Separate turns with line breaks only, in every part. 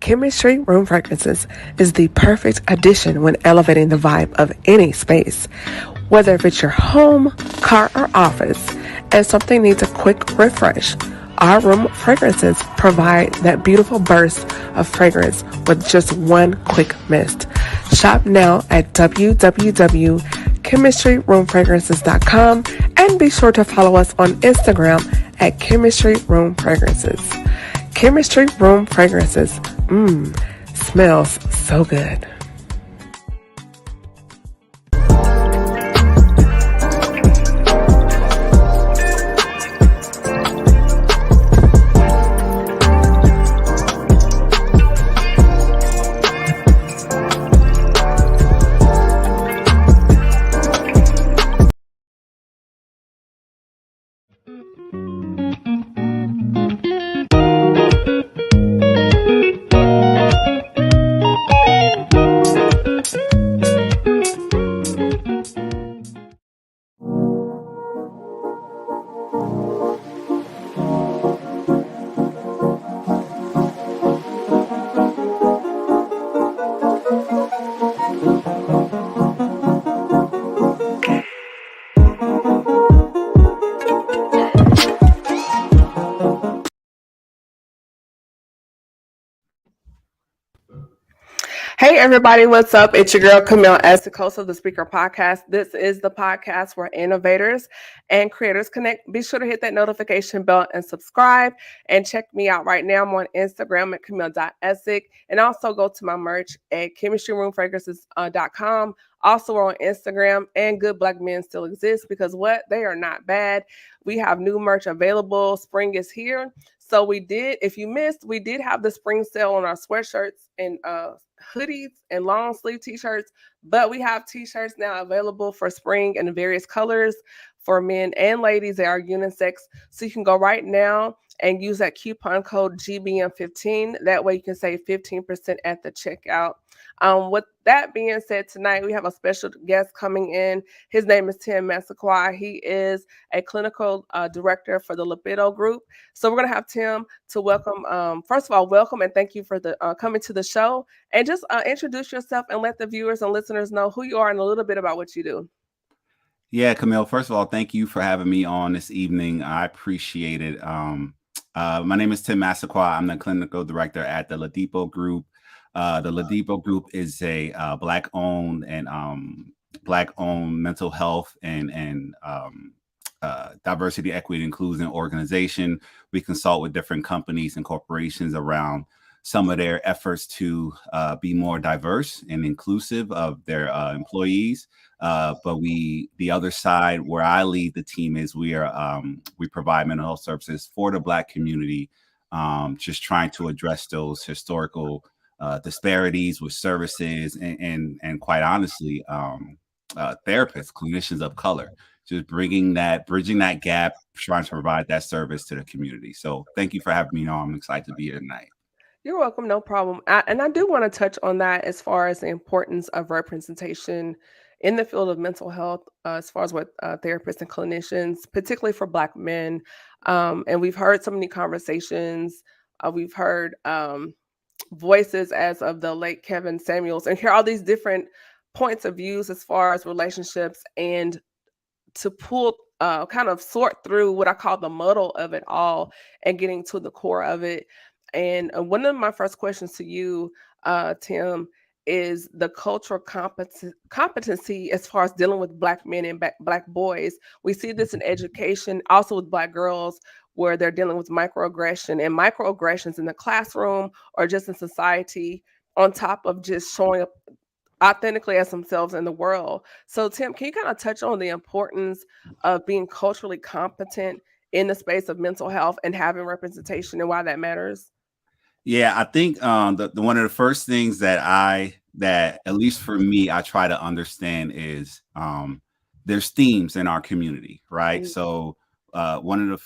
Chemistry Room Fragrances is the perfect addition when elevating the vibe of any space. Whether if it's your home, car, or office, and something needs a quick refresh, our room fragrances provide that beautiful burst of fragrance with just one quick mist. Shop now at www.chemistryroomfragrances.com and be sure to follow us on Instagram at Chemistry Room Fragrances. Chemistry Room Fragrances. Smells so good. Hey everybody, what's up? It's your girl Camille as the host of the Speaker Podcast. This is the podcast where innovators and creators connect. Be sure to hit that notification bell and subscribe. And check me out right now. I'm on Instagram at camille.essick. And also go to my merch at chemistryroomfragrances.com. Also, we're on Instagram, and Good Black Men Still Exist because what? They are not bad. We have new merch available. Spring is here. So if you missed, we did have the spring sale on our sweatshirts and hoodies and long sleeve t-shirts, but we have t-shirts now available for spring in various colors for men and ladies. They are unisex. So you can go right now and use that coupon code GBM15. That way you can save 15% at the checkout. With that being said, tonight we have a special guest coming in. His name is Tim Massaquoi. He is a clinical director for the Lipido group. So we're going to have Tim to welcome. First of all, welcome and thank you for the coming to the show. And just introduce yourself and let the viewers and listeners know who you are and a little bit about what you do.
Yeah, Camille, first of all, thank you for having me on this evening. I appreciate it. My name is Tim Massaquoi. I'm the clinical director at the Lipido group. The Lipido group is a Black-owned mental health and diversity, equity, inclusion organization. We consult with different companies and corporations around some of their efforts to be more diverse and inclusive of their employees. But the other side where I lead the team is we provide mental health services for the Black community, just trying to address those historical disparities with services and quite honestly, therapists, clinicians of color, just bridging that gap, trying to provide that service to the community. So thank you for having me on. I'm excited to be here tonight.
You're welcome, no problem. And I do want to touch on that as far as the importance of representation in the field of mental health, as far as what therapists and clinicians, particularly for Black men. And we've heard so many conversations. We've heard voices as of the late Kevin Samuels, and hear all these different points of views as far as relationships, and to kind of sort through what I call the muddle of it all and getting to the core of it. And one of my first questions to you, Tim, is the cultural competency as far as dealing with Black men and Black boys. We see this in education, also with Black girls, where they're dealing with microaggressions in the classroom or just in society, on top of just showing up authentically as themselves in the world. So, Tim, can you kind of touch on the importance of being culturally competent in the space of mental health and having representation and why that matters?
Yeah, I think the one of the first things that at least for me, I try to understand is there's themes in our community, right?
Mm.
So one of the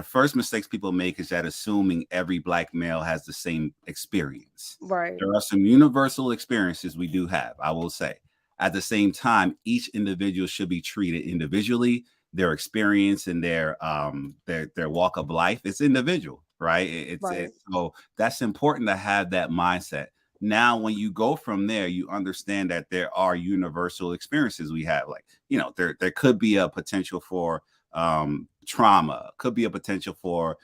first mistakes people make is that assuming every Black male has the same experience.
Right.
There are some universal experiences we do have, I will say. At the same time, each individual should be treated individually. Their experience and their walk of life is individual. right?
Right.
So that's important to have that mindset. Now, when you go from there, you understand that there are universal experiences we have. Like, there could be a potential for trauma, could be a potential for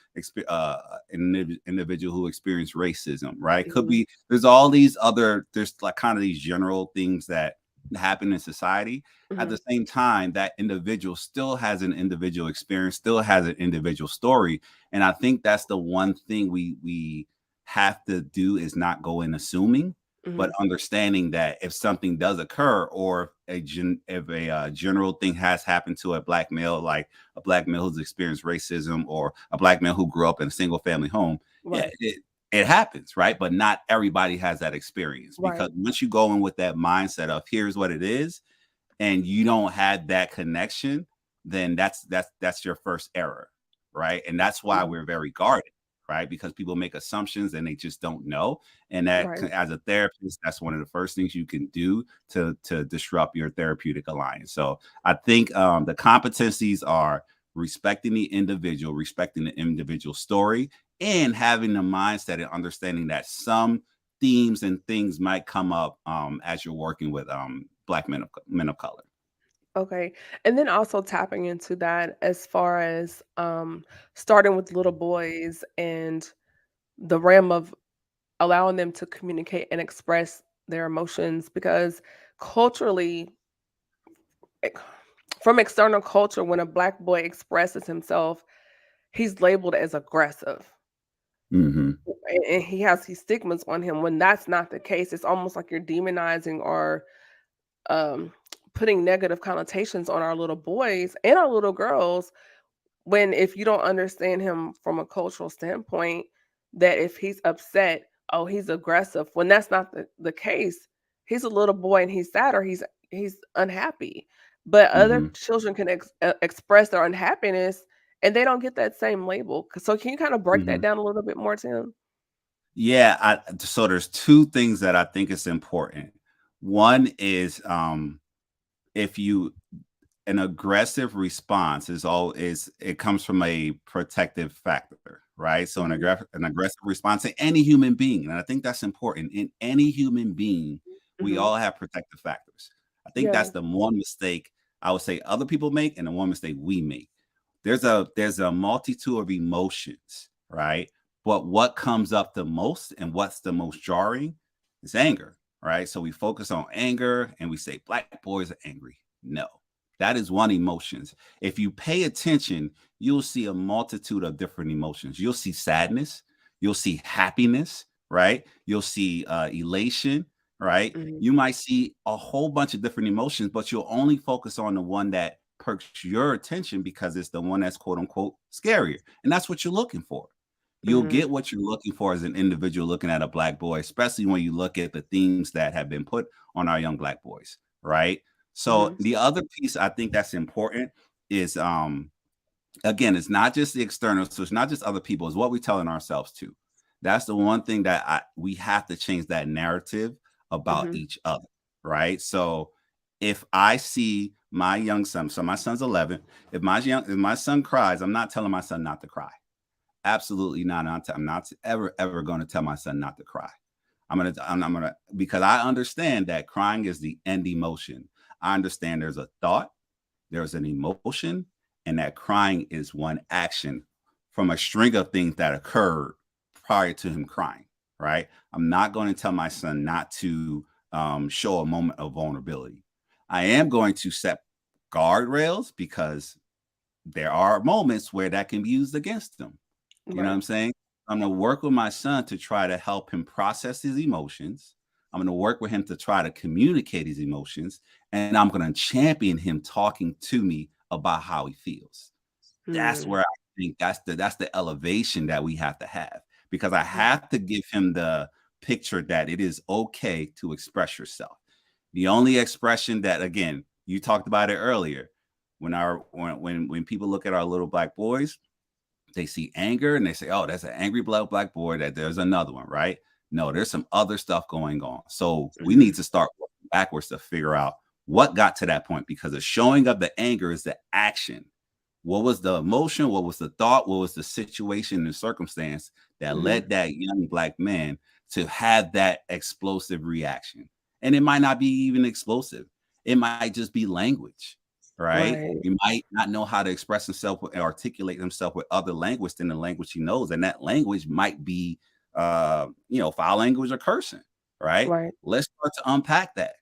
an individual who experienced racism, right? Could
Mhm.
be, there's all these other, there's like kind of these general things that happen in society. At
Mhm.
the same time, that individual still has an individual experience, still has an individual story. And I think that's the one thing we have to do, is not go in assuming, but
Mhm.
understanding that if something does occur, or if a general thing has happened to a black male, like a black male who's experienced racism, or a black male who grew up in a single family home, yeah,
Right.
it happens, right? But not everybody has that experience,
Right.
because once you go in with that mindset of here's what it is, and you don't have that connection, then that's your first error, right? And that's why
Mhm.
we're very guarded, right? Because people make assumptions and they just don't know. And that,
Right.
as a therapist, that's one of the first things you can do to disrupt your therapeutic alliance. So I think the competencies are respecting the individual story, and having the mindset and understanding that some themes and things might come up as you're working with black men of color.
Okay. And then also tapping into that as far as starting with little boys and the realm of allowing them to communicate and express their emotions, because culturally, ex- from external culture, when a black boy expresses himself, he's labeled as aggressive.
Hmm.
And he has these stigmas on him when that's not the case. It's almost like you're demonizing or um, putting negative connotations on our little boys and our little girls, when if you don't understand him from a cultural standpoint, that if he's upset, oh, he's aggressive, when that's not the case. He's a little boy and he's sad, or he's unhappy. But other
Hmm.
children can express their unhappiness and they don't get that same label. So can you kind of break that
Hmm.
down a little bit more, Tim?
Yeah, so there's two things that I think is important. One is if you an aggressive response is it comes from a protective factor, right? So
Mhm,
an aggressive response to any human being, and I think that's important. In any human being, we
mhm.
all have protective factors. I think
Yeah.
that's the one mistake I would say other people make, and the one mistake we make. There's a multitude of emotions, right? But what comes up the most and what's the most jarring is anger, right? So we focus on anger and we say black boys are angry. No, that is one emotions. If you pay attention, you'll see a multitude of different emotions. You'll see sadness, you'll see happiness, right? You'll see elation, right?
Mhm,
You might see a whole bunch of different emotions, but you'll only focus on the one that perks your attention because it's the one that's quote unquote scarier. And that's what you're looking for. You'll
mhm,
get what you're looking for as an individual looking at a black boy, especially when you look at the themes that have been put on our young black boys, right? So
mhm,
the other piece I think that's important is again, it's not just the external, so it's not just other people, it's what we're telling ourselves too. That's the one thing that we have to change that narrative about
mhm,
each other, right? So if I see my young son, so my son's 11, if my son cries, I'm not telling my son not to cry. Absolutely not. I'm not ever going to tell my son not to cry. I'm gonna, because I understand that crying is the end emotion. I understand there's a thought, there's an emotion, and that crying is one action from a string of things that occurred prior to him crying, right? I'm not going to tell my son not to show a moment of vulnerability. I am going to set guardrails because there are moments where that can be used against them. You know what
right.
I'm saying? I'm going to work with my son to try to help him process his emotions. I'm going to work with him to try to communicate his emotions. And I'm going to champion him talking to me about how he feels. That's
Mm,
where I think that's the elevation that we have to have, because I
mhm,
have to give him the picture that it is okay to express yourself. The only expression that, again, you talked about it earlier, when people look at our little black boys, they see anger and they say, "Oh, that's an angry black boy." That there's another one, right? No, there's some other stuff going on. So we need
mhm,
to start working backwards to figure out what got to that point, because the showing of the anger is the action. What was the emotion? What was the thought? What was the situation and circumstance that
Hmm.
led that young black man to have that explosive reaction? And it might not be even explosive. It might just be language, right?
Right.
He might not know how to express himself and articulate himself with other language than the language he knows. And that language might be, foul language or cursing, right?
Right.
Let's start to unpack that,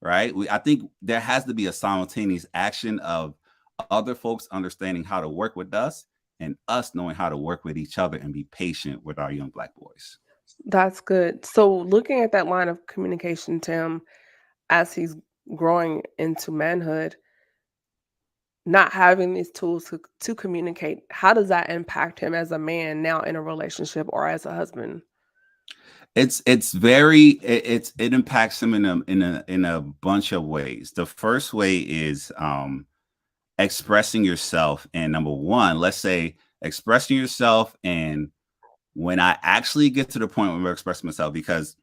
right? I think there has to be a simultaneous action of other folks understanding how to work with us and us knowing how to work with each other and be patient with our young black boys.
That's good. So looking at that line of communication, Tim, as he's growing into manhood, not having these tools to communicate, how does that impact him as a man now in a relationship or as a husband?
It impacts him in a bunch of ways. The first way is expressing yourself. And number one, let's say expressing yourself. And when I actually get to the point where I'm expressing myself, because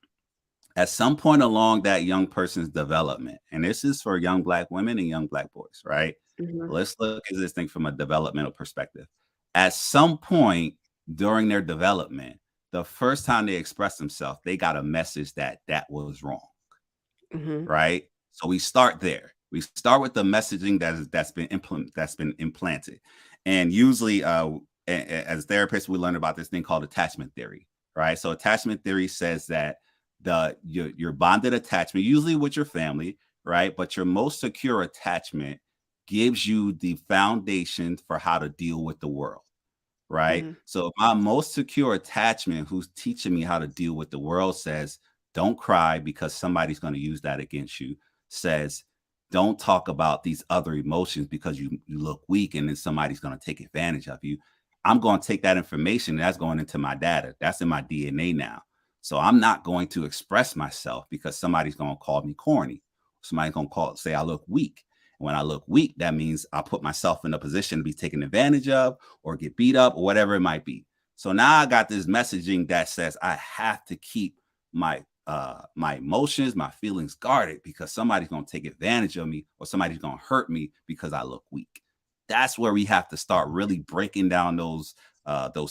at some point along that young person's development, and this is for young black women and young black boys, right?
Mhm,
Let's look at this thing from a developmental perspective. At some point during their development, the first time they express themselves, they got a message that that was wrong,
mhm,
right? So we start there. We start with the messaging that's been implanted, and usually, as therapists, we learn about this thing called attachment theory, right? So attachment theory says that your bonded attachment, usually with your family, right, but your most secure attachment gives you the foundation for how to deal with the world, right?
mhm,
So my most secure attachment, who's teaching me how to deal with the world, says, don't cry because somebody's going to use that against you. Says, don't talk about these other emotions because you look weak and then somebody's going to take advantage of you. I'm going to take that information that's going into my data. That's in my DNA now. So I'm not going to express myself because somebody's going to call me corny. Somebody's going to say I look weak. When I look weak, that means I put myself in a position to be taken advantage of or get beat up or whatever it might be. So now I got this messaging that says I have to keep my emotions, my feelings guarded because somebody's going to take advantage of me or somebody's going to hurt me because I look weak. That's where we have to start really breaking down those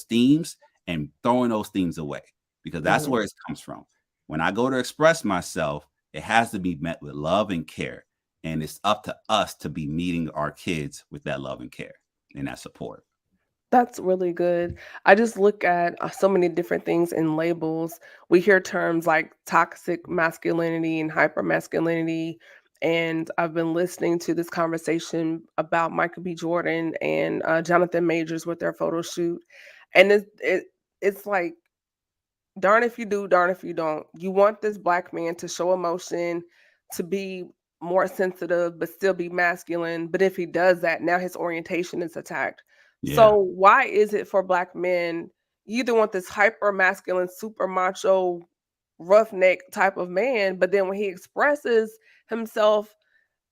themes and throwing those themes away because that's
mhm.
where it comes from. When I go to express myself, it has to be met with love and care. And it's up to us to be meeting our kids with that love and care and that support.
That's really good. I just look at so many different things in labels. We hear terms like toxic masculinity and hyper masculinity. And I've been listening to this conversation about Michael B. Jordan and Jonathan Majors with their photo shoot. And it's like, darn if you do, darn if you don't. You want this black man to show emotion, to be more sensitive, but still be masculine. But if he does that, now his orientation is attacked.
Yeah.
So why is it for black men, you either want this hyper masculine, super macho, roughneck type of man, but then when he expresses himself,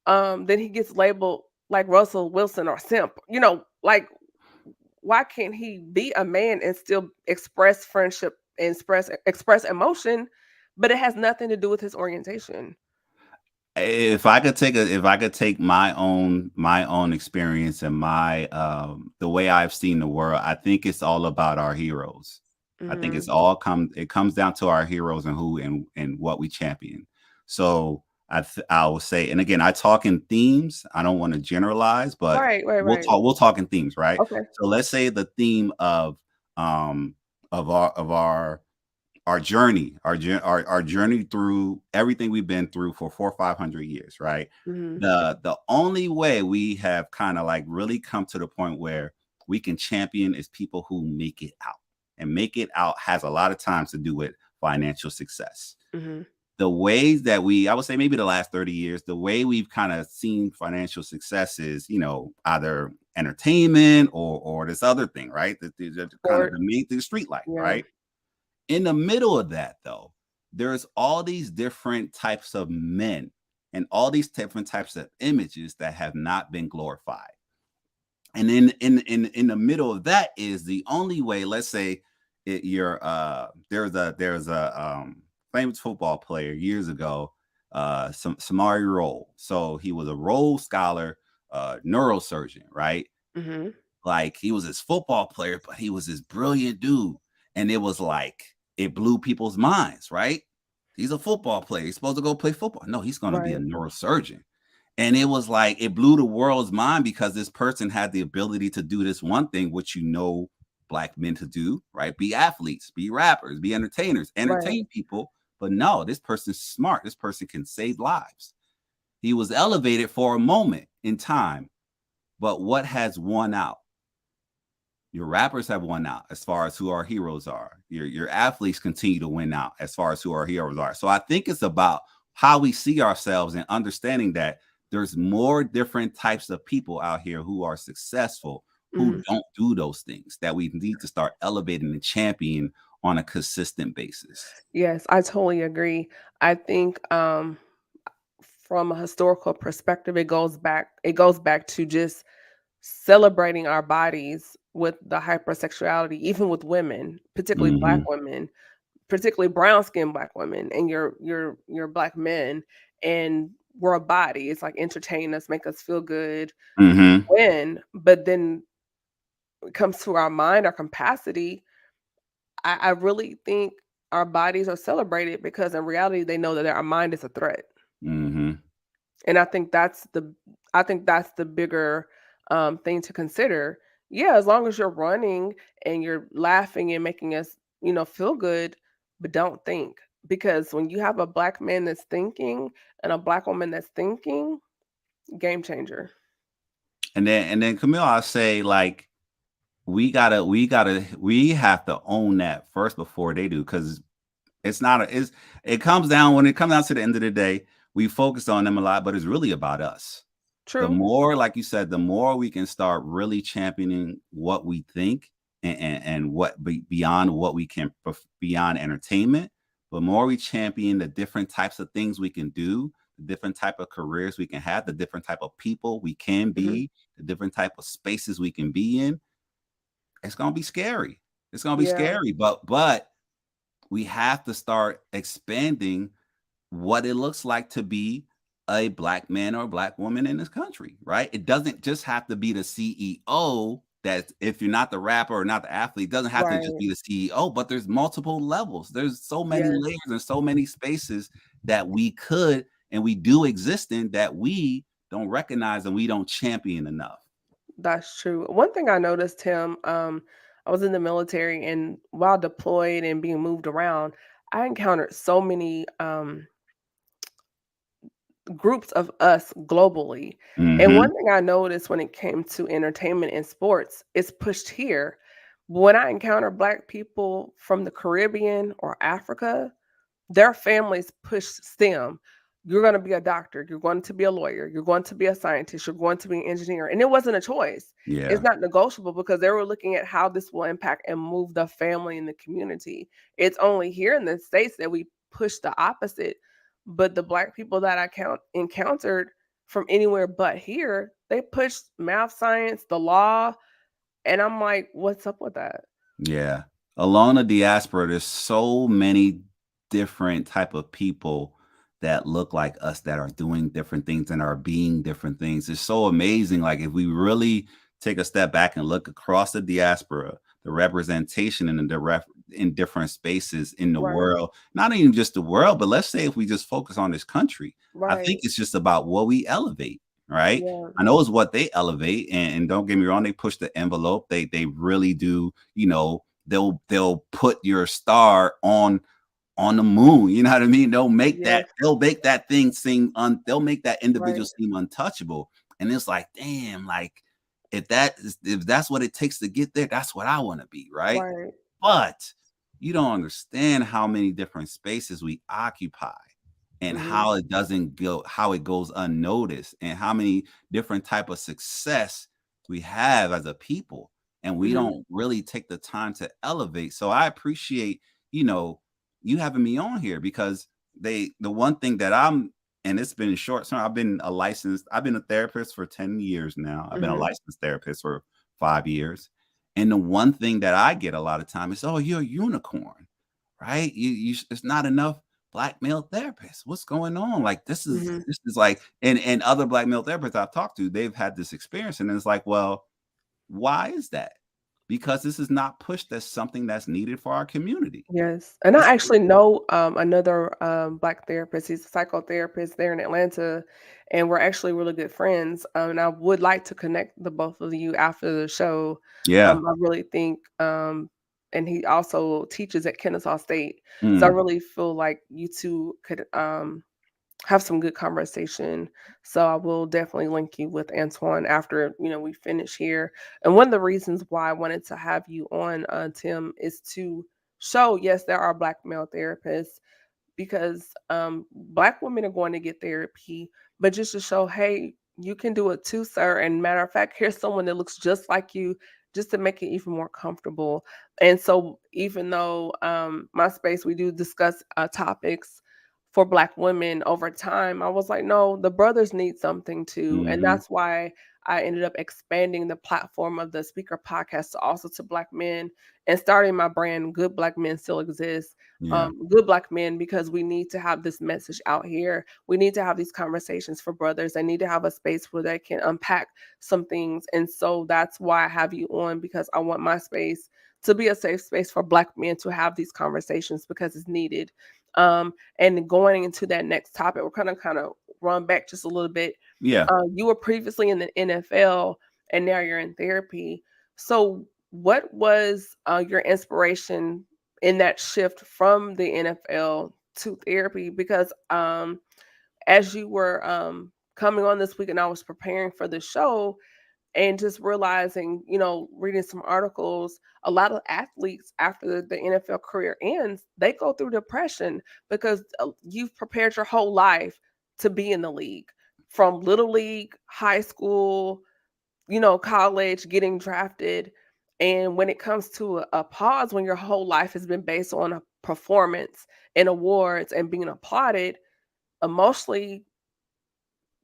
then he gets labeled like Russell Wilson or simp. Like why can't he be a man and still express friendship and express emotion, but it has nothing to do with his orientation?
If I could take my own experience and my the way I've seen the world, I think it's all about our heroes. I think
Mhm.
it comes down to our heroes and who and what we champion. So I will say, and again, I talk in themes. I don't want to generalize, but
Right, right,
we'll
right.
talk in themes, right?
Okay.
So let's say the theme um of our journey, our journey through everything we've been through for 400 or 500 years, right?
Mhm.
The only way we have kind of like really come to the point where we can champion is people who make it out, and make it out has a lot of times to do with financial success.
Mhm.
The ways that I would say maybe the last 30 years, the way we've kind of seen financial success is, either entertainment or this other thing, right? The kind of
Or
the main thing, street life,
yeah.
right? In the middle of that, though, there's all these different types of men and all these different types of images that have not been glorified. And in the middle of that is the only way. Let's say you're there's a famous football player years ago, Samari Roll. So he was a Roll scholar, neurosurgeon, right?
Mm-hmm.
Like he was this football player, but he was this brilliant dude. And it was like it blew people's minds, right? He's a football player. He's supposed to go play football. No, he's going to be a
Right.
neurosurgeon. And it was like it blew the world's mind because this person had the ability to do this one thing, which black men to do, right? Be athletes, be rappers, be entertainers,
Right.
entertain people. But no, this person's smart. This person can save lives. He was elevated for a moment in time. But what has won out? Your rappers have won out as far as who our heroes are. Your athletes continue to win out as far as who our heroes are. So I think it's about how we see ourselves and understanding that there's more different types of people out here who are successful, who
Mm.
don't do those things, that we need to start elevating and championing on a consistent basis.
Yes, I totally agree. I think from a historical perspective, it goes back to just celebrating our bodies with the hypersexuality, even with women, particularly black
Hmm.
women, particularly brown skinned black women, and your black men, and we're a body. It's like entertain us, make us feel good,
Hmm.
win. But then it comes to our mind, our capacity. I really think our bodies are celebrated because in reality they know that our mind is a threat.
Hmm.
And I think that's the bigger thing to consider. Yeah, as long as you're running and you're laughing and making us, feel good, but don't think. Because when you have a black man that's thinking and a black woman that's thinking, game changer.
And then Camille, I say like we have to own that first before they do, because it comes down when it comes down to the end of the day, we focus on them a lot, but it's really about us. The
True.
more, like you said, the more we can start really championing what we think and beyond what we can beyond entertainment, the more we champion the different types of things we can do, the different type of careers we can have, the different type of people we can
Hmm.
be, the different type of spaces we can be in, it's gonna be scary. It's gonna be
Yeah.
scary, but we have to start expanding what it looks like to be a black man or a black woman in this country, right? It doesn't just have to be the CEO. That if you're not the rapper or not the athlete, it doesn't have to just
Right.
be the CEO, but there's multiple levels. There's so many
Yes.
layers and so many spaces that we could and we do exist in that we don't recognize and we don't champion enough.
That's true. One thing I noticed, Tim, I was in the military, and while deployed and being moved around, I encountered so many groups of us globally. And
Hmm.
one thing I noticed when it came to entertainment and sports, it's pushed here. When I encounter black people from the Caribbean or Africa, their families push STEM. You're going to be a doctor. You're going to be a lawyer. You're going to be a scientist. You're going to be an engineer. And it wasn't a choice. It's
Yeah.
not negotiable because they were looking at how this will impact and move the family and the community. It's only here in the States that we push the opposite. But the black people that encountered from anywhere but here, they pushed math, science, the law. And I'm like, what's up with that?
Yeah. Along the diaspora, there's so many different type of people that look like us that are doing different things and are being different things. It's so amazing. Like if we really take a step back and look across the diaspora, the representation in different spaces in the
Right,
world, not even just the world, but let's say if we just focus on this country, I think
right.
it's just about what we elevate, right?
Yeah,
I know it's what they elevate, and don't get me wrong, they push the envelope. They really do. They'll put your star on the moon. You know what I mean?
yes,
They'll make that thing seem they'll make that individual
right,
seem untouchable. And it's like, damn, like if that's what it takes to get there, that's what I want to be, right?
right.
But you don't understand how many different spaces we occupy and
Mhm,
how it goes unnoticed and how many different type of success we have as a people, and we
mhm,
don't really take the time to elevate. So I appreciate, you know, you having me on here because the one thing that I'm and it's been short term. I've been a therapist for 10 years now. I've been a
mhm.
licensed therapist for 5 years. And the one thing that I get a lot of time is, oh, you're a unicorn, right? It's not enough black male therapists. What's going on? Like
Mhm.
this is like, and other black male therapists I've talked to, they've had this experience, and it's like, well, Why is that? Because this is not pushed as something that's needed for our community.
Yes, and
It's
I actually know, another, Black therapist. He's a psychotherapist there in Atlanta, and we're actually really good friends, and I would like to connect the both of you after the show.
yeah.
I really think, and he also teaches at Kennesaw State, so I
Mm,
really feel like you 2 could, have some good conversation. So I will definitely link you with Antoine after, we finish here. And one of the reasons why I wanted to have you on, Tim, is to show, yes, there are Black male therapists, because Black women are going to get therapy, but just to show, hey, you can do it too, sir. And matter of fact, here's someone that looks just like you, just to make it even more comfortable. And so, even though my space, we do discuss topics for Black women over time, I was like, no, the brothers need something too. And
mhm,
that's why I ended up expanding the platform of the speaker podcast to also to Black men, and starting my brand, Good Black Men Still Exist.
yeah,
Good Black men, because we need to have this message out here. We need to have these conversations for brothers. They need to have a space where they can unpack some things. And so that's why I have you on, because I want my space to be a safe space for Black men to have these conversations, because it's needed. And going into that next topic, we're kind of run back just a little bit.
yeah.
You were previously in the NFL, and now you're in therapy. So what was your inspiration in that shift from the NFL to therapy? Because as you were coming on this week and I was preparing for the show, and just realizing, reading some articles, a lot of athletes after the NFL career ends, they go through depression, because you've prepared your whole life to be in the league, from little league, high school, college, getting drafted. And when it comes to a pause, when your whole life has been based on a performance and awards and being applauded, emotionally,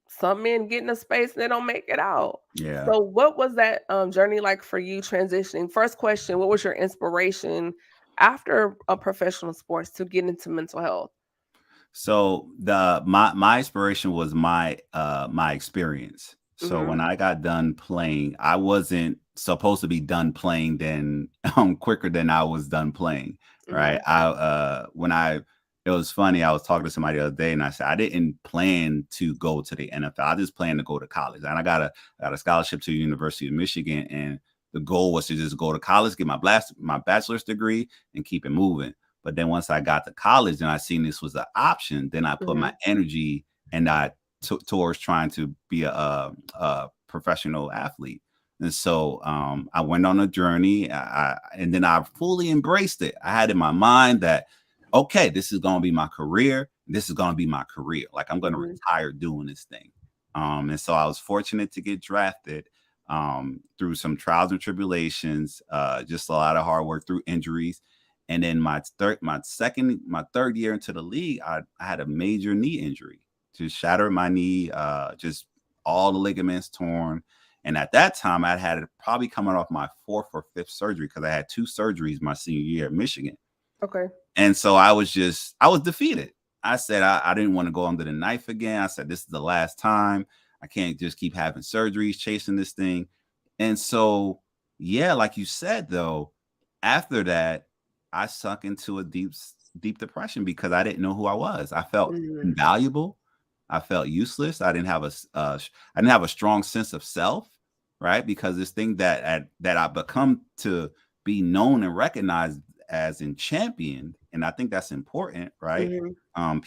some men get in a space and they don't make it out.
Yeah.
So what was that journey like for you transitioning? First question, what was your inspiration after a professional sports to get into mental health?
So my inspiration was my experience. So
Mhm.
when I got done playing, I wasn't supposed to be done playing then quicker than I was done playing. Right.
Mhm.
It was funny. I was talking to somebody the other day and I said I didn't plan to go to the NFL. I just planned to go to college. And I got a scholarship to the University of Michigan. And the goal was to just go to college, get my bachelor's degree and keep it moving. But then once I got to college and I seen this was an option, then I put my
Mhm.
energy and towards trying to be a professional athlete. And so I went on a journey, and then I fully embraced it. I had in my mind that, okay, this is going to be my career. This is going to be my career. Like I'm going to
Mhm.
retire doing this thing. And so I was fortunate to get drafted through some trials and tribulations, just a lot of hard work through injuries. And then my third year into the league, I had a major knee injury, just shattered my knee, just all the ligaments torn. And at that time, I had it probably coming off my fourth or fifth surgery because I had two surgeries my senior year at Michigan.
Okay.
And so I was defeated. I said, I didn't want to go under the knife again. I said, this is the last time. I can't just keep having surgeries, chasing this thing. And so, yeah, like you said, though, after that, I sunk into a deep depression because I didn't know who I was. I felt
Mhm.
invaluable. I felt useless. I didn't have a strong sense of self, right? Because this thing that I become to be known and recognized as in champion, and I think that's important, right?
Mhm.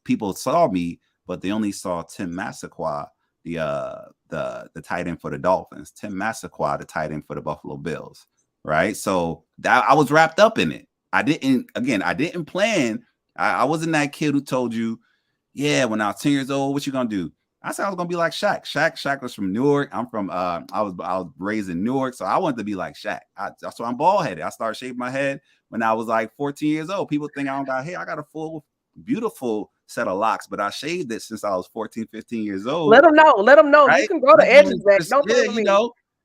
People saw me, but they only saw Tim Massaquoi, the tight end for the Dolphins, Tim Massaquoi, the tight end for the Buffalo Bills, right? So that I was wrapped up in it. I didn't plan. I wasn't that kid who told you, yeah, when I was 10 years old, what you gonna do? I said I was gonna be like Shaq. Shaq was from Newark. I'm from I was raised in Newark, so I wanted to be like Shaq. That's why I'm bald headed. I started shaving my head when I was like 14 years old. People think I don't got hair. I got a full, beautiful set of locks, but I shaved it since I was 14, 15 years old.
Let them know. Let them know. You
Right?
can grow the edges back. Don't play
Yeah,
with me.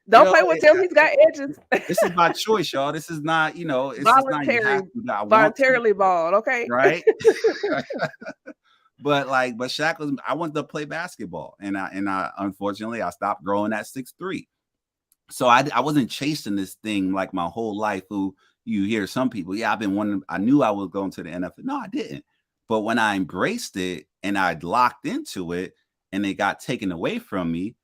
Don't play with him. He's got edges.
this is my choice, y'all. This is not, this is not you
Voluntary,
have to. I want to,
voluntarily bald. Okay.
right? But Shaq I wanted to play basketball, and I unfortunately I stopped growing at 6'3". So I wasn't chasing this thing like my whole life. Who you hear some people, yeah, I've been wanting. I knew I was going to the NFL. No, I didn't. But when I embraced it and I locked into it, and it got taken away from me,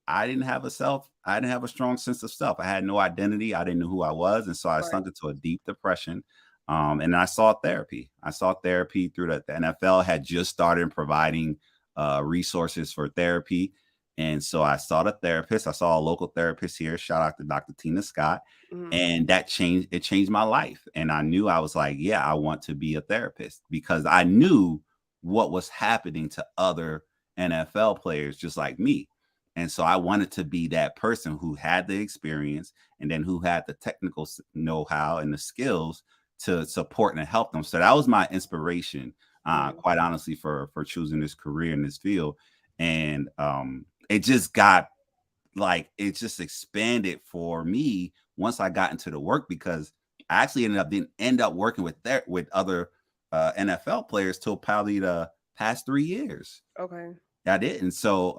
I didn't have a strong sense of self. I had no identity. I didn't know who I was. And so I
Right.
sunk into a deep depression. And I sought therapy. I sought therapy through the NFL had just started providing resources for therapy. And so I sought a therapist. I saw a local therapist here. Shout out to Dr. Tina Scott.
Mm-hmm.
And it changed my life. And I knew I was like, yeah, I want to be a therapist because I knew what was happening to other NFL players just like me. And so I wanted to be that person who had the experience and then who had the technical know-how and the skills to support and help them. So that was my inspiration, quite honestly, for choosing this career in this field. And it just got it just expanded for me once I got into the work because I actually didn't end up working with other NFL players till probably the past 3 years.
Okay.
I didn't. So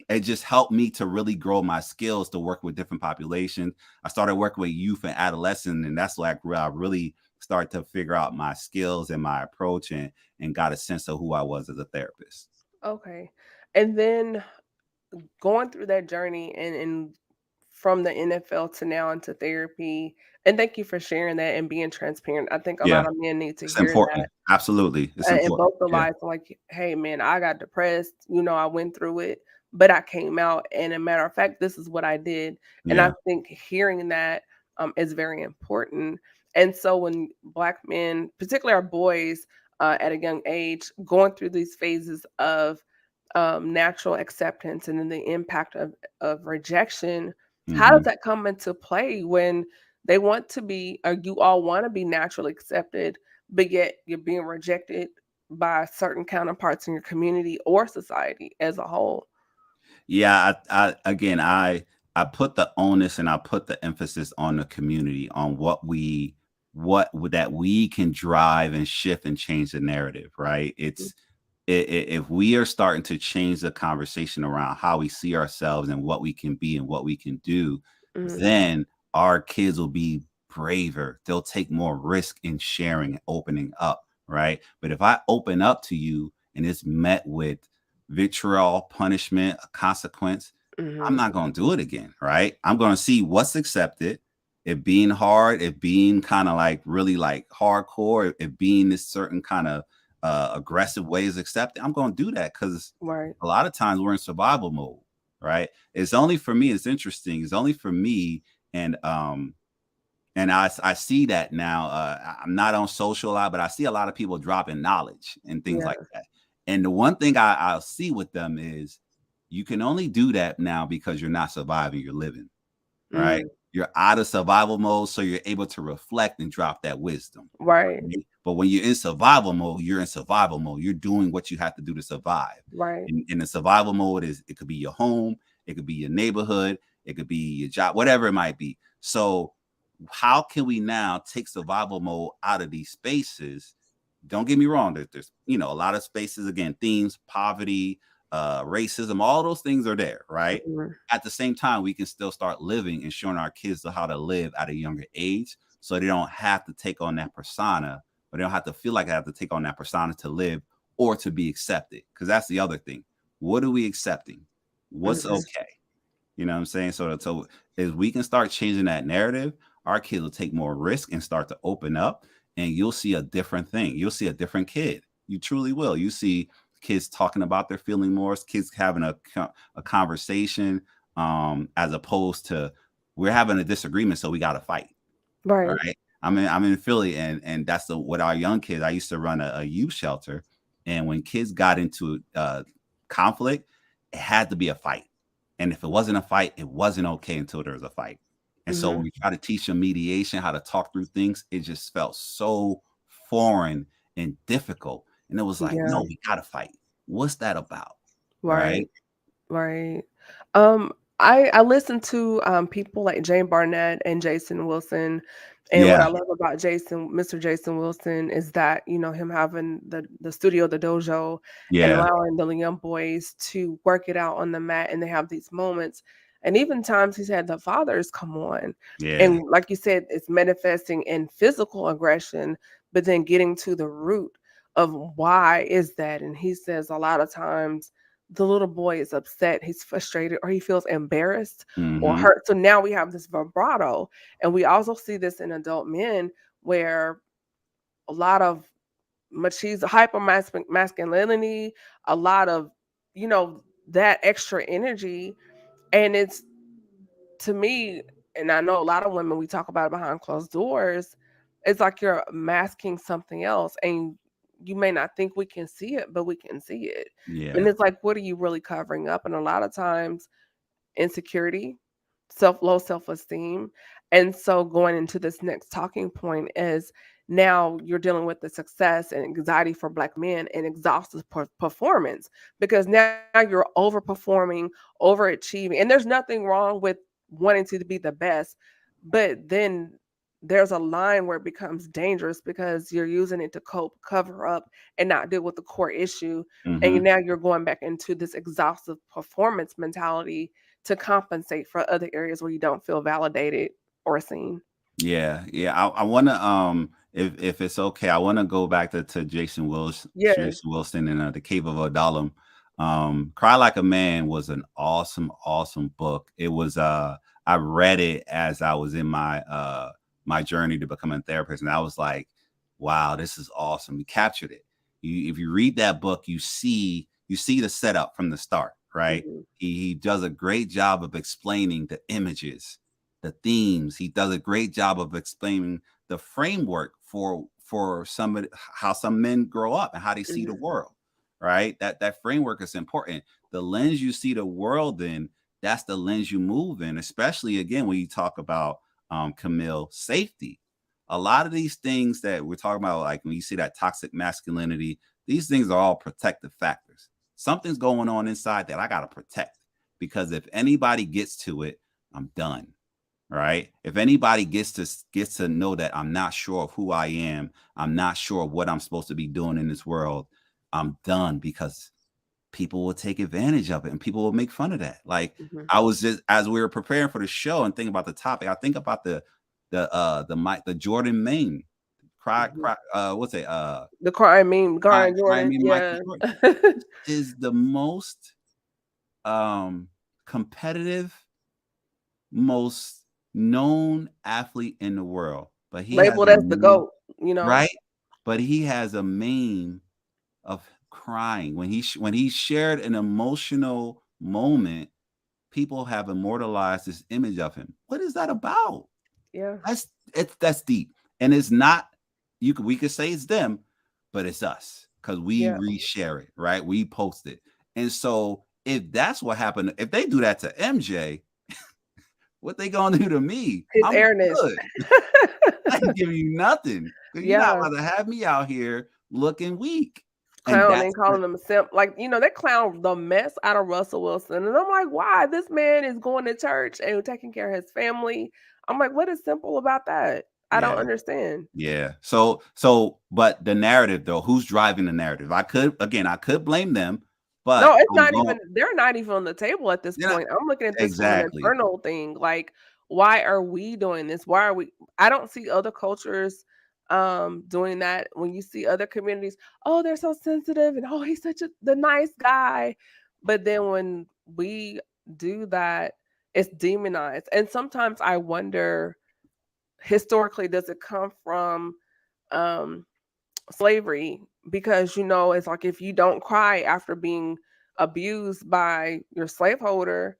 it just helped me to really grow my skills to work with different populations. I started working with youth and adolescents, and that's where I really started to figure out my skills and my approach and got a sense of who I was as a therapist.
Okay. And then going through that journey and from the NFL to now into therapy, and thank you for sharing that and being transparent. I think a
Yeah,
lot of men need to
it's
hear
important.
that
Absolutely. It's
in
important.
both the
Yeah.
lives. Like, hey, man, I got depressed. I went through it, but I came out. And a matter of fact, this is what I did. And I
Yeah.
think hearing that is very important. And so when Black men, particularly our boys at a young age, going through these phases of natural acceptance and then the impact of rejection, how does
Hmm.
that come into play when they want to be, or you all want to be naturally accepted, but yet you're being rejected by certain counterparts in your community or society as a whole?
Yeah, I put the onus and I put the emphasis on the community, on that we can drive and shift and change the narrative, right? If we are starting to change the conversation around how we see ourselves and what we can be and what we can do,
Mhm,
then our kids will be braver. They'll take more risk in sharing and opening up, right? But if I open up to you and it's met with vitriol, punishment, a consequence, I'm
mhm,
not going to do it again, right? I'm going to see what's accepted. It being hard, it being kind of like really like hardcore, it being this certain kind of aggressive way is accepted. I'm going to do that because
right,
a lot of times we're in survival mode, right? It's only for me. It's interesting. It's only for me, and I see that now. I'm not on social a lot, but I see a lot of people dropping knowledge and things like
yeah,
that. And the one thing I'll see with them is you can only do that now because you're not surviving, you're living, right?
mm,
You're out of survival mode, so you're able to reflect and drop that wisdom.
right,
Right? But when you're in survival mode, you're in survival mode. You're doing what you have to do to survive.
right,
In the survival mode is it could be your home, it could be your neighborhood, it could be your job, whatever it might be. So how can we now take survival mode out of these spaces? Don't get me wrong. There's a lot of spaces, again, themes, poverty, racism, all those things are there, right?
mhm,
At the same time, we can still start living and showing our kids how to live at a younger age, so they don't have to take on that persona, or they don't have to feel like they have to take on that persona to live or to be accepted. Because that's the other thing. What are we accepting? What's
mhm,
okay? You know what I'm saying? So as we can start changing that narrative, our kids will take more risk and start to open up, and you'll see a different thing. You'll see a different kid. You truly will. You see kids talking about their feeling more, kids having a conversation, as opposed to we're having a disagreement, so we got to fight.
right,
Right. I'm in Philly, and that's what our young kids. I used to run a youth shelter, and when kids got into conflict, it had to be a fight. And if it wasn't a fight, it wasn't okay until there was a fight. And so when
mhm,
we try to teach them mediation, how to talk through things, it just felt so foreign and difficult. And it was like,
yeah,
no, we gotta fight. What's that about?
right.
Right?
Right. Um, I listen to people like Jane Barnett and Jason Wilson, and what
Yeah.
I love about Mr. Jason Wilson is that, him having the studio, the dojo, and
Yeah.
allowing the young boys to work it out on the mat, and they have these moments. And even times he's had the fathers come on.
Yeah.
And like you said, it's manifesting in physical aggression, but then getting to the root of why is that. And he says a lot of times the little boy is upset, he's frustrated, or he feels embarrassed or
Mm-hmm.
hurt. So now we have this vibrato. And we also see this in adult men where a lot of machismo, hyper masculinity, a lot of, that extra energy. And it's, to me, and I know a lot of women, we talk about it behind closed doors, it's like you're masking something else. And you may not think we can see it, but we can see it. And
Yeah.
it's like, what are you really covering up? And a lot of times, insecurity, low self-esteem. And so going into this next talking point is now you're dealing with the success and anxiety for Black men and exhaustive performance, because now you're overperforming, overachieving. And there's nothing wrong with wanting to be the best, but then there's a line where it becomes dangerous because you're using it to cope, cover up, and not deal with the core issue. And
Mm-hmm.
now you're going back into this exhaustive performance mentality to compensate for other areas where you don't feel validated or seen.
Yeah, yeah. I want to if it's okay, I want to go back to
Yes.
Jason Wilson and The Cave of Adullam. Cry Like a Man was an awesome, awesome book. It was I read it as I was in my journey to becoming a therapist, and I was like, wow, this is awesome. We captured it. If you read that book, you see the setup from the start, right?
Mhm.
He does a great job of explaining the images, the themes. He does a great job of explaining the framework for some how some men grow up and how they see the
Mhm.
world. Right? That framework is important. The lens you see the world in, that's the lens you move in. Especially again when you talk about Camille, safety. A lot of these things that we're talking about, like when you see that toxic masculinity, these things are all protective factors. Something's going on inside that I gotta protect, because if anybody gets to it, I'm done. Right? If anybody gets to know that I'm not sure of who I am, I'm not sure of what I'm supposed to be doing in this world, I'm done, because people will take advantage of it and people will make fun of that. Like
Mhm.
I was just as we were preparing for the show and thinking about the topic, I think about the Jordan Maine
Mhm.
what's it
The crime meme, Garden
crime
Jordan,
me Michael
yeah.
Jordan is the most um competitive, most known athlete in the world, but he has
Labeled
a
as the GOAT, you know?
right, but he has a meme of crying when he shared an emotional moment. People have immortalized this image of him. What is that about?
Yeah,
That's deep, and it's not. We could say it's them, but it's us because we
yeah.
reshare it, right? We post it, and so if that's what happened, if they do that to MJ, what they gonna do to me?
His
I'm
airness.
good. I ain't giving you nothing because you're not
Yeah.
about to have me out here looking weak. And
Clowning,
that's the
calling him a simp. Like, they clown the mess out of Russell Wilson. And I'm like, why? This man is going to church and taking care of his family. I'm like, what is simple about that? I don't
yeah.
understand.
Yeah. So, but the narrative though, who's driving the narrative? I could blame them,
No,
but
it's
I'm
not
going.
even, they're not even on the table at this
They're not
point. I'm looking at this from an
exactly.
internal thing. Like, why are we doing this? Why are we I don't see other cultures doing that. When you see other communities, oh, they're so sensitive and oh, he's such the nice guy. But then when we do that, it's demonized. And sometimes I wonder, historically, does it come from um slavery? Because it's like if you don't cry after being abused by your slaveholder,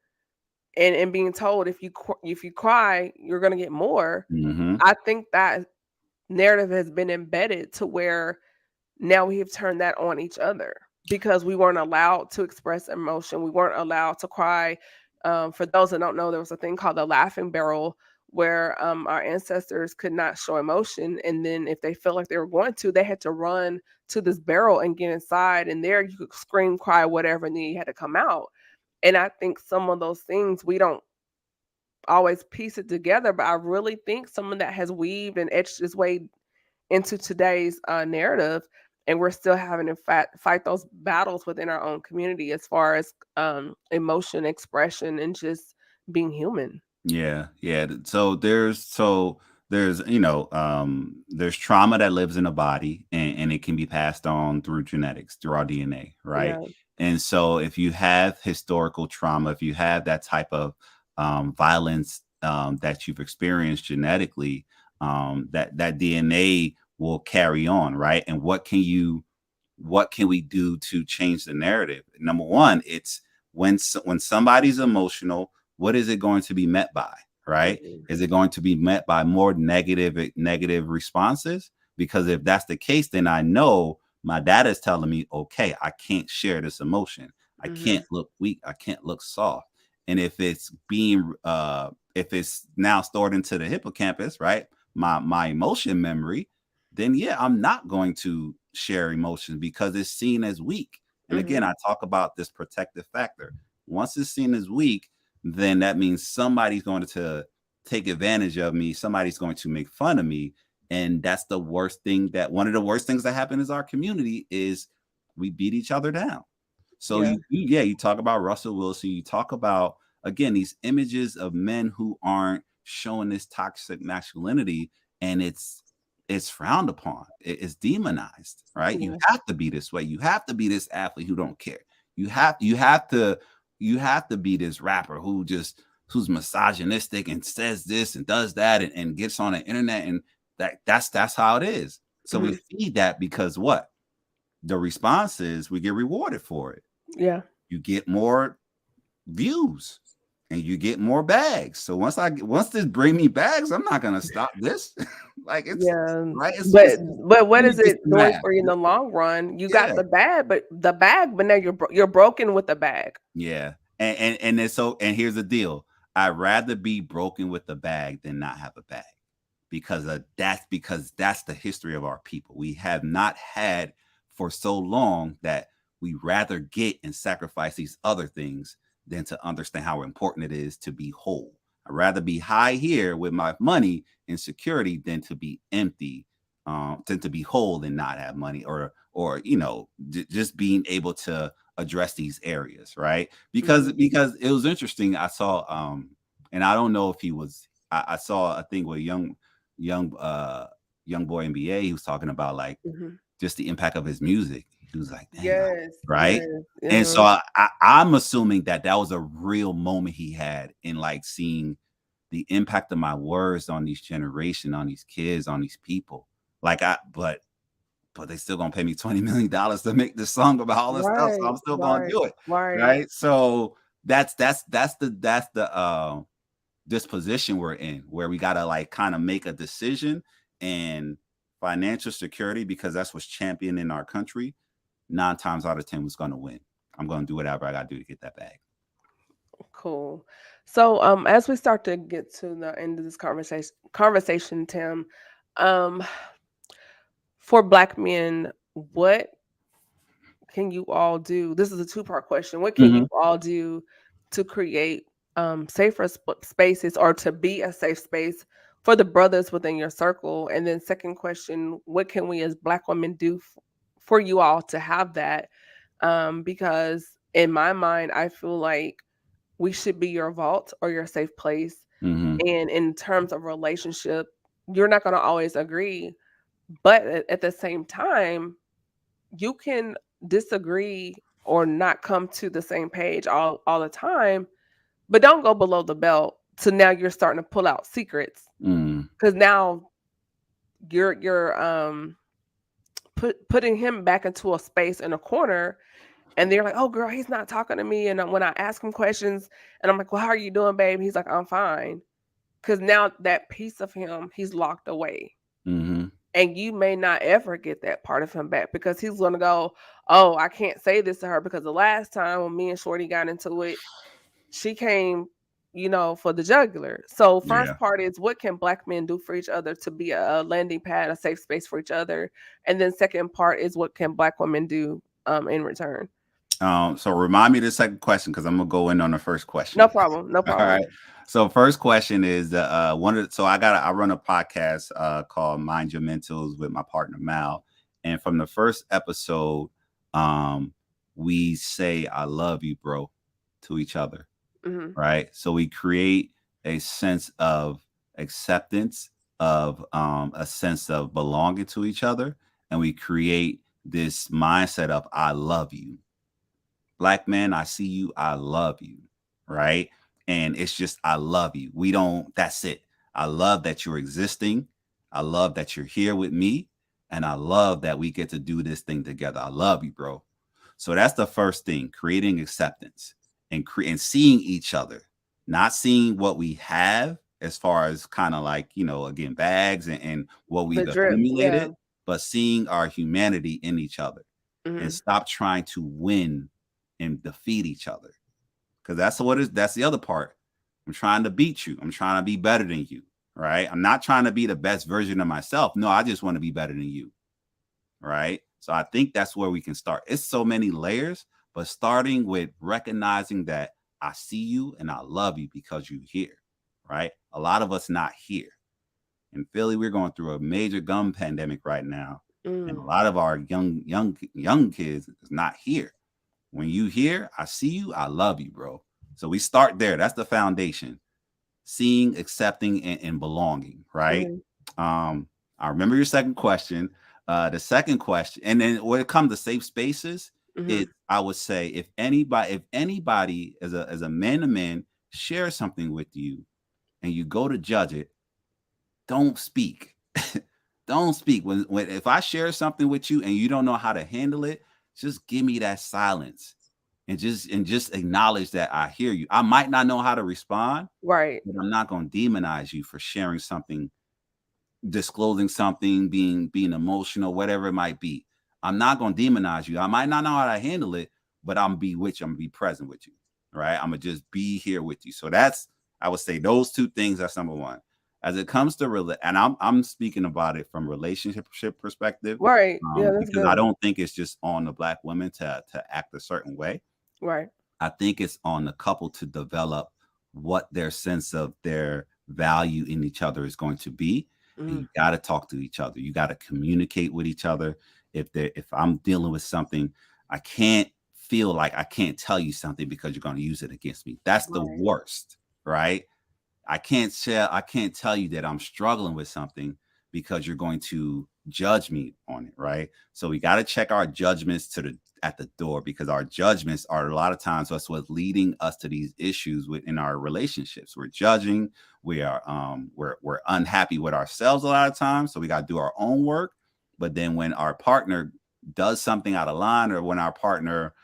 and being told if you cry you're going to get more.
Hmm.
I think that narrative has been embedded to where now we have turned that on each other because we weren't allowed to express emotion. We weren't allowed to cry. For those that don't know, there was a thing called the laughing barrel where our ancestors could not show emotion. And then if they felt like they were going to, they had to run to this barrel and get inside. And there you could scream, cry, whatever, and then you had to come out. And I think some of those things we don't always piece it together, but I really think some of that has weaved and etched its way into today's narrative, and we're still having to fight those battles within our own community as far as emotion expression and just being human.
Yeah, yeah. So there's there's trauma that lives in the body, and it can be passed on through genetics, through our DNA, right?
Yeah.
And so if you have historical trauma, if you have that type of violence that you've experienced genetically, that DNA will carry on, right? And what can we do to change the narrative? Number one, it's when somebody's emotional, what is it going to be met by, right?
Mhm.
Is it going to be met by more negative responses? Because if that's the case, then I know my dad is telling me, okay, I can't share this emotion. I
Mhm.
can't look weak. I can't look soft. And if it's now stored into the hippocampus, right? My emotion memory, then yeah, I'm not going to share emotions because it's seen as weak. And again,
Mhm.
I talk about this protective factor. Once it's seen as weak, then that means somebody's going to take advantage of me. Somebody's going to make fun of me. And that's the worst thing that one of the worst things that happen in our community is we beat each other down. So
Yeah.
you talk about Russell Wilson, you talk about again these images of men who aren't showing this toxic masculinity, and it's frowned upon. It's demonized, right? You
Yeah.
have to be this way. You have to be this athlete who don't care. You have to be this rapper who's misogynistic and says this and does that and gets on the internet, and that's how it is. So we
Mhm.
feed that because what? The response is we get rewarded for it.
Yeah.
You get more views and you get more bags. So once this bring me bags, I'm not gonna stop this. Like it's
Yeah.
right.
But what is
It's
it doing
math.
for you in the long run? You got
Yeah,
the bag, but now you're broken with the bag.
yeah. And then so and here's the deal. I'd rather be broken with a bag than not have a bag. Because that's the history of our people. We have not had for so long that we rather get and sacrifice these other things than to understand how important it is to be whole. I'd rather be high here with my money and security than to be empty, than to be whole and not have money, or just being able to address these areas, right? Because
Mhm.
because it was interesting. I saw and I don't know if he was. I saw a thing where young young boy NBA. He was talking about like
Mhm.
just the impact of his music. He was like, dang,
Yes.
right?
Yes.
And so
Uh-huh.
I'm assuming that was a real moment he had in like seeing the impact of my words on these generation, on these kids, on these people. Like but they still gonna pay me $20 million to make this song about all this stuff, so
Right.
I'm still gonna
Right.
do it,
Right.
right? So that's the disposition we're in, where we gotta like kind of make a decision, and financial security, because that's what's championed in our country. 9 times out of 10 was gonna win. I'm gonna do whatever I gotta do to get that bag.
Cool. So, as we start to get to the end of this conversation, Tim, um, for Black men, what can you all do? This is a two-part question. What can you
Mhm.
all do to create safer spaces, or to be a safe space for the brothers within your circle? And then, second question, what can we as Black women do for you all to have that? Because in my mind, I feel like we should be your vault or your safe place.
Mhm.
And in terms of relationship, you're not going to always agree, but at the same time, you can disagree or not come to the same page all the time, but don't go below the belt. So now you're starting to pull out secrets,
Mm.
because now you're putting him back into a space in a corner, and they're like, "Oh, girl, he's not talking to me." And when I ask him questions, and I'm like, "Well, how are you doing, babe?" He's like, "I'm fine," because now that piece of him he's locked away.
Mhm.
And you may not ever get that part of him back, because he's gonna go, "Oh, I can't say this to her because the last time when me and Shorty got into it, she came, for the jugular." So
Yeah.
first part is, what can Black men do for each other to be a landing pad, a safe space for each other? And then second part is, what can Black women do in return?
So remind me the second question, because I'm gonna go in on the first
No
question.
problem. No
All right.
problem.
So first question is so I run a podcast called Mind Your Mentals with my partner Mal. And from the first episode, um, we say I love you, bro, to each other.
Mhm.
right? So we create a sense of acceptance, of a sense of belonging to each other, and we create this mindset of I love you. Black man, I see you, I love you, right? And it's just I love you. We don't, that's it. I love that you're existing. I love that you're here with me. And I love that we get to do this thing together. I love you, bro. So that's the first thing, creating acceptance and seeing each other, not seeing what we have as far as kind of like, again, bags and what
The
we've
drip, yeah.
accumulated, but seeing our humanity in each other and
Mhm.
stop trying to win and defeat each other. Because that's the other part. I'm trying to beat you. I'm trying to be better than you. Right. I'm not trying to be the best version of myself. No, I just want to be better than you. Right. So I think that's where we can start. It's so many layers, but starting with recognizing that I see you and I love you because you're here. Right. A lot of us not here. In Philly, we're going through a major gun pandemic right now. And a
Mm.
lot of our young kids is not here. When you here, I see you, I love you, bro. So we start there. That's the foundation. Seeing, accepting, and belonging, right?
Mhm.
Um, I remember your second question. The second question, and then when it comes to safe spaces,
Mhm.
it I would say if anybody as a man to man shares something with you and you go to judge it, don't speak. Don't speak. When if I share something with you and you don't know how to handle it, just give me that silence and just acknowledge that I hear you. I might not know how to respond,
Right.
but I'm not going to demonize you for sharing something, disclosing something, being emotional, whatever it might be. I'm not going to demonize you. I might not know how to handle it, but I'm gonna be with you. I'm gonna be present with you. Right? I'm gonna just be here with you. So that's I would say those two things. That's number one. As it comes to and I'm speaking about it from relationship perspective,
Right. Yeah, that's
because I
good.
don't think it's just on the black women to act a certain way.
Right.
I think it's on the couple to develop what their sense of their value in each other is going to be. And
Mhm.
you got to talk to each other. You got to communicate with each other. If I'm dealing with something, I can't feel like I can't tell you something because you're going to use it against me. That's the
Right.
worst, right? I can't tell you that I'm struggling with something because you're going to judge me on it, right? So we got to check our judgments at the door, because our judgments are a lot of times what's leading us to these issues within our relationships. We're judging, we're unhappy with ourselves a lot of times, so we got to do our own work. But then when our partner does something out of line, or when our partner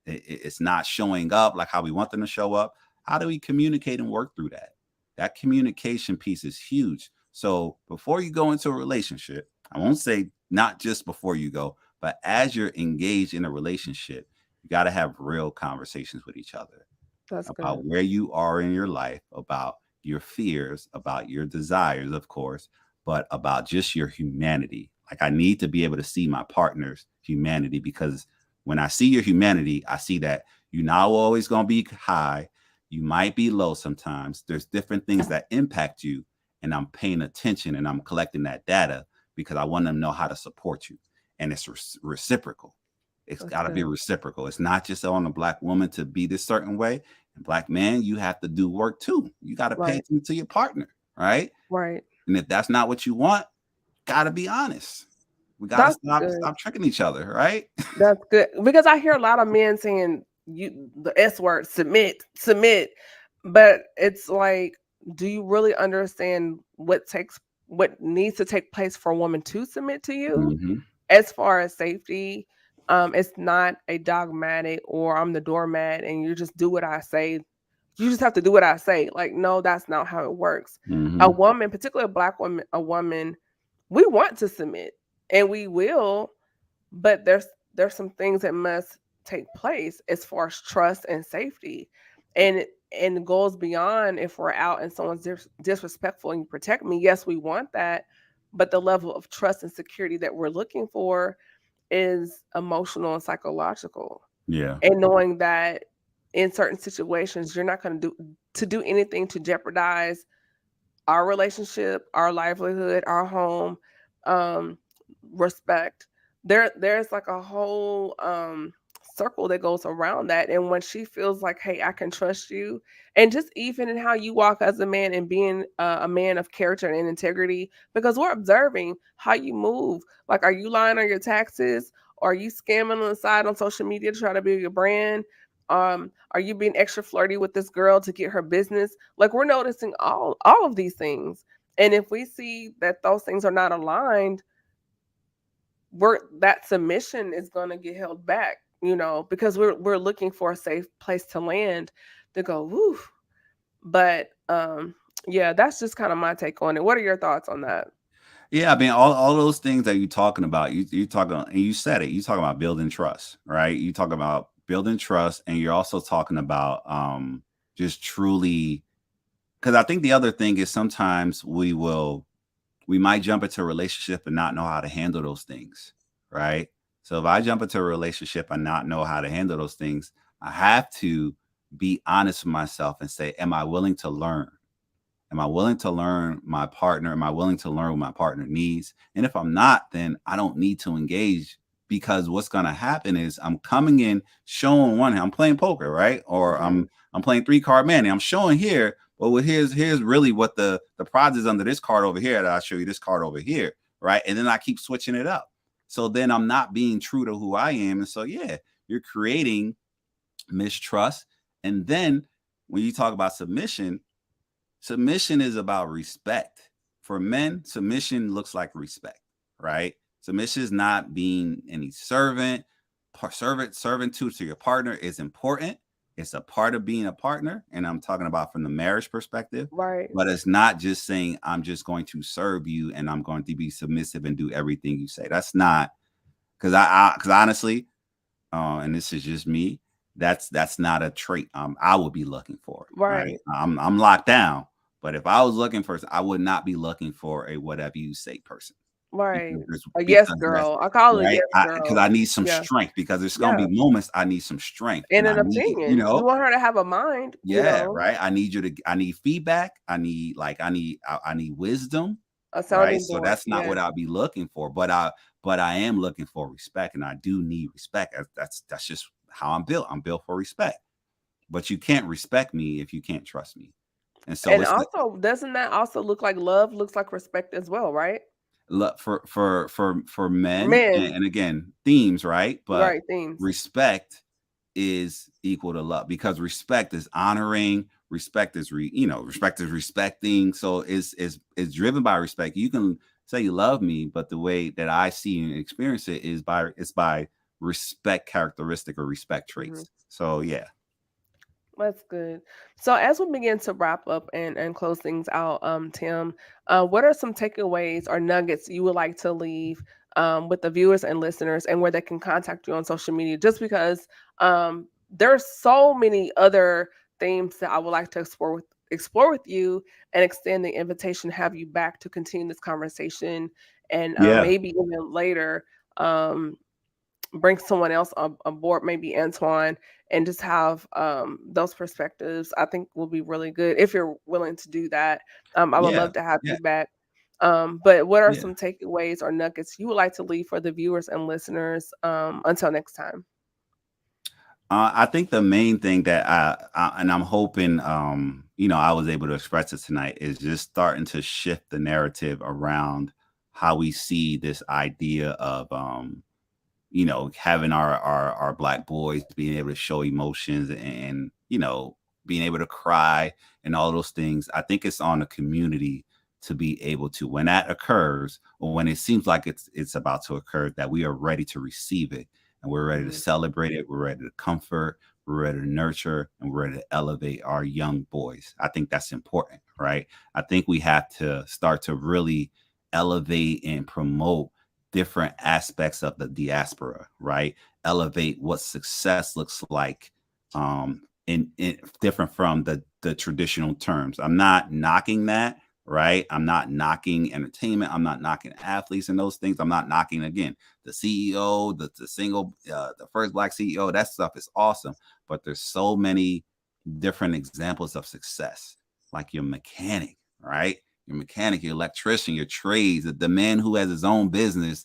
it's not showing up like how we want them to show up, how do we communicate and work through that? That communication piece is huge. So before you go into a relationship, I won't say not just before you go, but as you're engaged in a relationship, you got to have real conversations with each other
That's
about
good.
where you are in your life, about your fears, about your desires, of course, but about just your humanity. Like, I need to be able to see my partner's humanity, because when I see your humanity, I see that you're not always going to be high. You might be low sometimes. There's different things that impact you. And I'm paying attention and I'm collecting that data because I want to know how to support you. And it's reciprocal. It's
That's
got to be
good.
reciprocal. It's not just on a black woman to be this certain way. And black man, you have to do work too. You got to pay
Right.
attention to your partner, right?
Right.
And if that's not what you want, got to be honest. We got to
That's
stop
good.
stop tricking each other, right?
That's good, because I hear a lot of men saying the S word, submit, submit, but it's like, do you really understand what needs to take place for a woman to submit to you?
Hmm.
As far as safety, it's not a dogmatic or I'm the doormat and you just do what I say. You just have to do what I say. Like, no, that's not how it works. A
Hmm.
woman, particularly a black woman, we want to submit and we will, but there's some things that must take place as far as trust and safety, and it goes beyond if we're out and someone's disrespectful and you protect me. Yes, we want that, but the level of trust and security that we're looking for is emotional and psychological,
Yeah.
and knowing that in certain situations you're not going to do anything to jeopardize our relationship, our livelihood, our home, um, respect. There's like a whole circle that goes around that. And when she feels like, hey, I can trust you, and just even in how you walk as a man and being a man of character and integrity, because we're observing how you move. Like, are you lying on your taxes? Are you scamming on the side on social media to try to build your brand? Are you being extra flirty with this girl to get her business? Like, we're noticing all of these things. And if we see that those things are not aligned, that submission is going to get held back, because we're looking for a safe place to land to go, woo. But yeah, that's just kind of my take on it. What are your thoughts on that?
Yeah, I mean, all those things that you're talking about, you talking, and you said it. You talking about building trust, right? You talk about building trust, and you're also talking about just truly. Because I think the other thing is sometimes we might jump into a relationship and not know how to handle those things, right? So if I jump into a relationship and not know how to handle those things, I have to be honest with myself and say, am I willing to learn? Am I willing to learn my partner? Am I willing to learn what my partner needs? And if I'm not, then I don't need to engage, because what's going to happen is I'm coming in showing one hand. I'm playing poker, right? Or
Hmm.
I'm playing 3 card man. And I'm showing here, well, here's really what the prize is under this card over here, that I'll show you this card over here, right? And then I keep switching it up. So then I'm not being true to who I am. And so yeah, you're creating mistrust. And then when you talk about submission, submission is about respect. For men, submission looks like respect, right? Submission is not being any servant. Servitude to your partner is important. It's a part of being a partner. And I'm talking about from the marriage perspective.
Right.
But it's not just saying, I'm just going to serve you and I'm going to be submissive and do everything you say. That's not, because honestly, and this is just me, that's not a trait I would be looking for. Right.
Right.
I'm locked down. But if I was looking for, I would not be looking for a whatever you say person.
Right.
Because
A yes
that's
girl. I call it a
right.
yes
Because
girl.
I need some
Yeah.
strength, because there's gonna
Yeah.
be moments I need some strength
And
and I
an
need it,
opinion. You want her to have a mind,
yeah, right. I need feedback. I need wisdom,
a
right?
sounding
So
board.
that's not
Yes.
what I'll be looking for. But I am looking for respect, and I do need respect. That's just how I'm built. I'm built for respect. But you can't respect me if you can't trust me. And so
And
it's
also, doesn't that also look like love looks like respect as well, right?
for men,
Men,
and again, themes, right? But
right, themes.
respect is equal to love, because respect is honoring, respect is respect is respecting. So it's driven by respect. You can say you love me, but the way that I see and experience it is by respect characteristic or respect
Mhm.
traits. So yeah.
That's good. So as we begin to wrap up and close things out, Tim, what are some takeaways or nuggets you would like to leave with the viewers and listeners, and where they can contact you on social media? Just because there's so many other themes that I would like to explore with you, and extend the invitation, have you back to continue this conversation, and
Yeah.
maybe even later. Bring someone else aboard, maybe Antoine, and just have those perspectives. I think will be really good if you're willing to do that. I would
Yeah.
love to have
Yeah.
you back. But what are
Yeah.
some takeaways or nuggets you would like to leave for the viewers and listeners until next time?
I think the main thing that and I'm hoping, I was able to express it tonight, is just starting to shift the narrative around how we see this idea of, having our black boys being able to show emotions, and, being able to cry and all those things. I think it's on the community to be able to, when that occurs, or when it seems like it's about to occur, that we are ready to receive it, and we're ready to
Mhm.
celebrate it. We're ready to comfort. We're ready to nurture, and we're ready to elevate our young boys. I think that's important, right? I think we have to start to really elevate and promote different aspects of the diaspora, right? Elevate what success looks like, in different from the traditional terms. I'm not knocking that, right? I'm not knocking entertainment. I'm not knocking athletes and those things. I'm not knocking, again, the CEO, the first black CEO. That stuff is awesome, but there's so many different examples of success, like your mechanic, right? Your mechanic, your electrician, your trades, the man who has his own business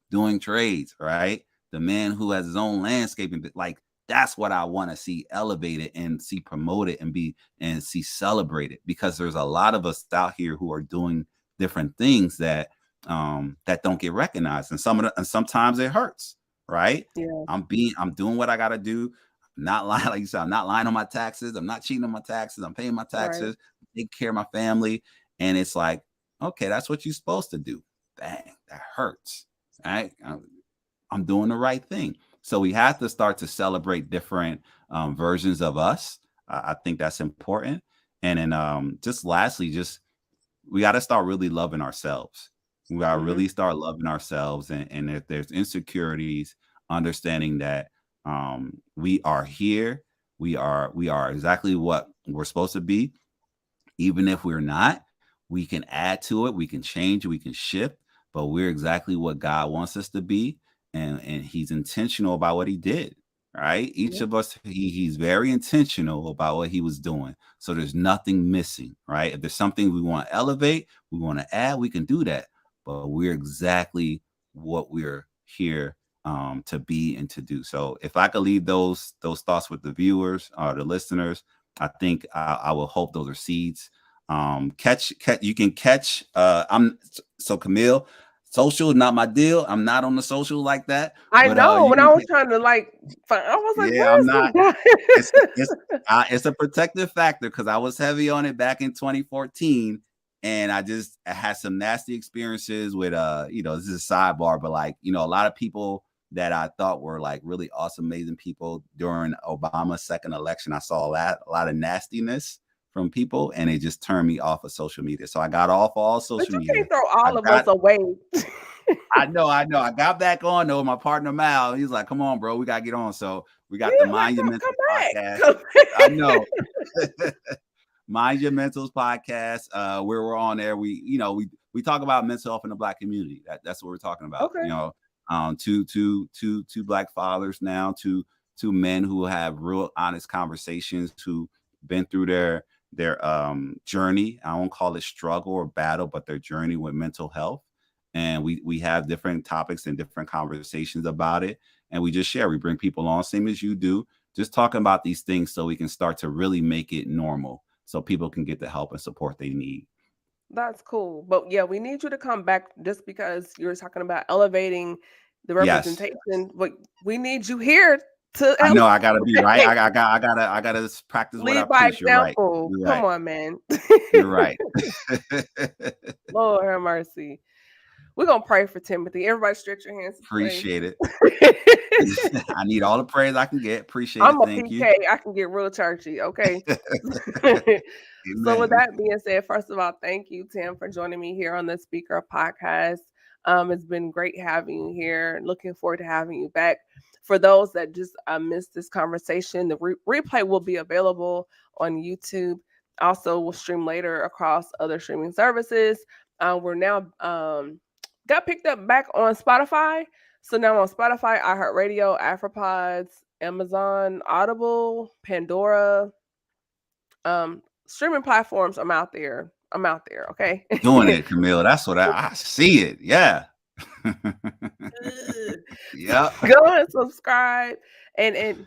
doing trades, right? The man who has his own landscaping, like That's what I want to see elevated and see promoted and see celebrated, because there's a lot of us out here who are doing different things that that don't get recognized, and and sometimes it hurts, right?
Yeah.
I'm doing what I got to do. I'm not lying, like you said, I'm not lying on my taxes. I'm not cheating on my taxes. I'm paying my
Right.
taxes, taking care of my family. And it's like, okay, that's what you're supposed to do. Dang, that hurts. Right? I'm doing the right thing. So we have to start to celebrate different versions of us. I think that's important. And then just lastly, just we got to start really loving ourselves. We got to
Mm-hmm.
really start loving ourselves. And if there's insecurities, understanding that we are here, we are exactly what we're supposed to be. Even if we're not, we can add to it, we can change, we can shift, but we're exactly what God wants us to be. And he's intentional about what he did. Right. Each
Yeah.
of us, he's very intentional about what he was doing. So there's nothing missing. Right. If there's something we want to elevate, we want to add, we can do that. But we're exactly what we're here to be and to do. So if I could leave those thoughts with the viewers or the listeners, I think I will hope those are seeds. Catch you can catch. I'm so Camille. Social is not my deal. I'm not on the social like that.
I
But
know.
you
When I
can
was
get,
trying to I was like,
yeah,
where
I'm
is
not.
this
It's a protective factor because I was heavy on it back in 2014, and I had some nasty experiences with this is a sidebar, but like a lot of people that I thought were like really awesome, amazing people during Obama's second election. I saw a lot of nastiness from people, and it just turned me off of social media. So I got off all
But
social
you
media.
can't throw
I
all of us
got
away.
I know. I got back on though. My partner Mal, he's like, "Come on, bro, we gotta get on." So we got the
Yeah, like
Mind Your
come
Mental
back.
podcast.
Come
I
back.
know. Mind Your Mentals podcast. Where we're on there, we talk about mental health in the Black community. That's what we're talking about.
Okay.
Two Black fathers now, two men who have real honest conversations, who been through their journey. I won't call it struggle or battle, but their journey with mental health. And we have different topics and different conversations about it, and we just share. We bring people on, same as you do, just talking about these things so we can start to really make it normal, so people can get the help and support they need.
That's cool. But yeah, we need you to come back just because you're talking about elevating the
Yes,
representation. But we need you here to
I know. I gotta be right.
elevate.
I gotta practice what I
Lead by
preach. You're right.
example.
You're
Come
right.
on, man.
You're right.
Lord have mercy. We're gonna pray for Timothy. Everybody stretch your hands to pray.
Appreciate it. I need all the praise I can get. Appreciate
I'm
it.
a
Thank you.
PK. I can get real churchy, okay? So with
Amen.
that being said, first of all, thank you, Tim, for joining me here on the Speaker Podcast. It's been great having you here. Looking forward to having you back. For those that just missed this conversation, the replay will be available on YouTube. Also, will stream later across other streaming services. We're now got picked up back on Spotify. So now on Spotify, iHeartRadio, AfroPods, Amazon, Audible, Pandora, streaming platforms. I'm out there. Okay.
Doing it, Camille. That's what I see it. Yeah. Yep.
Go and subscribe and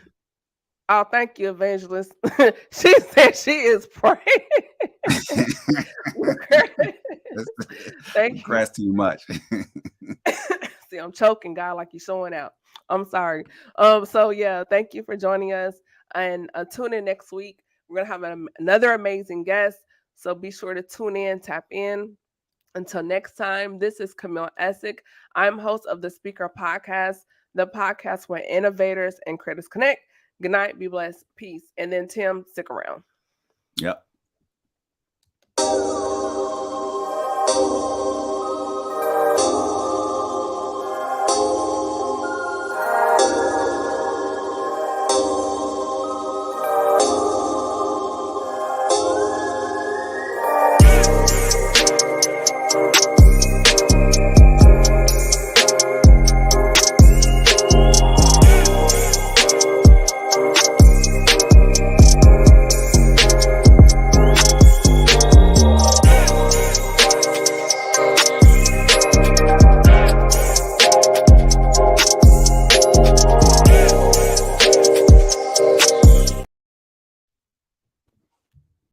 oh, thank you, Evangelist. She said she is praying. Thank you.
Regrets too much.
See, I'm choking, God, like you're showing out. I'm sorry. So yeah, thank you for joining us, and tune in next week. We're gonna have another amazing guest, so be sure to tune in, tap in. Until next time, this is Camille Essick. I'm host of the Speaker Podcast, the podcast where innovators and creators connect. Good night, be blessed, peace, and then Tim, stick around.
Yep.